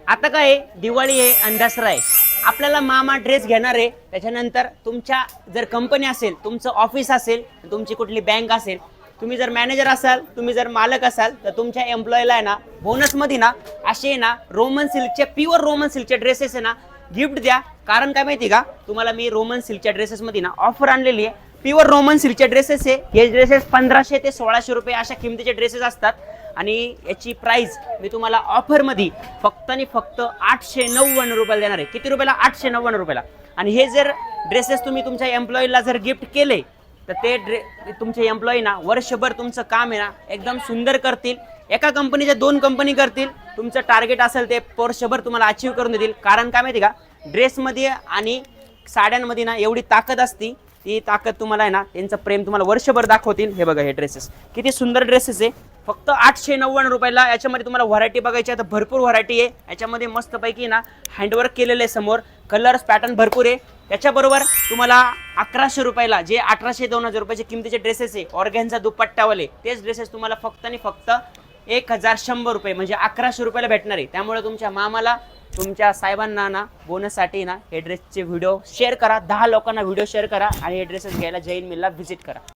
आता काय आहे, दिवाळी आहे आणि दसरा आहे. आपल्याला मामा ड्रेस घेणार आहे. त्याच्यानंतर तुमच्या जर कंपनी असेल, तुमचं ऑफिस असेल, तुमची कुठली बँक असेल, तुम्ही जर मॅनेजर असाल, तुम्ही जर मालक असाल, तर तुमच्या एम्प्लॉईला आहे ना बोनसमध्ये ना असे ना रोमन सिल्कचे, प्युअर रोमन सिल्कचे ड्रेसेस आहे ना गिफ्ट द्या. कारण काय माहिती का, तुम्हाला मी रोमन सिल्कच्या ड्रेसेसमध्ये ना ऑफर आणलेली आहे. प्युअर रोमन सिल्कचे ड्रेसेस आहे हे. ड्रेसेस 1500 ते 1600 रुपये अशा किमतीचे ड्रेसेस असतात आणि याची प्राइस मी तुम्हाला ऑफरमध्ये फक्त आणि फक्त 890 रुपयाला देणार आहे. किती रुपयाला? 890 रुपयाला. आणि हे जर ड्रेसेस तुम्ही तुमच्या एम्प्लॉईला जर गिफ्ट केले तर ते तुमचे एम्प्लॉई ना वर्षभर तुमचं काम आहे ना एकदम सुंदर करतील. एका कंपनीच्या 2 कंपनी करतील. तुमचं टार्गेट असेल ते वर्षभर तुम्हाला अचीव करून देतील. कारण काय माहिती का, ड्रेसमध्ये आणि साड्यांमध्ये ना एवढी ताकद असती. ती ताकद तुम्हाला आहे ना, त्यांचं प्रेम तुम्हाला वर्षभर दाखवतील. हे बघा, हे ड्रेसेस किती सुंदर ड्रेसेस आहे. फक्त 890 रुपयाला. याच्यामध्ये तुम्हाला व्हरायटी बघायची आहे तर भरपूर व्हरायटी आहे. याच्यामध्ये मस्तपैकी ना हँडवर्क केलेलं आहे. समोर कलर्स पॅटर्न भरपूर आहे. त्याच्याबरोबर तुम्हाला 1100 रुपयाला जे 1800-2000 रुपयाचे किमतीचे ड्रेसेस आहे ऑर्गॅन्झा दुपट्ट्यावाले, तेच ड्रेसेस तुम्हाला फक्त आणि फक्त 1100 रुपये म्हणजे 1100 रुपयाला भेटणार आहे. त्यामुळे तुमच्या मामाला, तुमच्या साहेबांना ना बोनससाठी ना हे ड्रेसचे व्हिडिओ शेअर करा. 10 लोकांना व्हिडिओ शेअर करा आणि हे ड्रेसेस घ्यायला जैन मिलला व्हिजिट करा.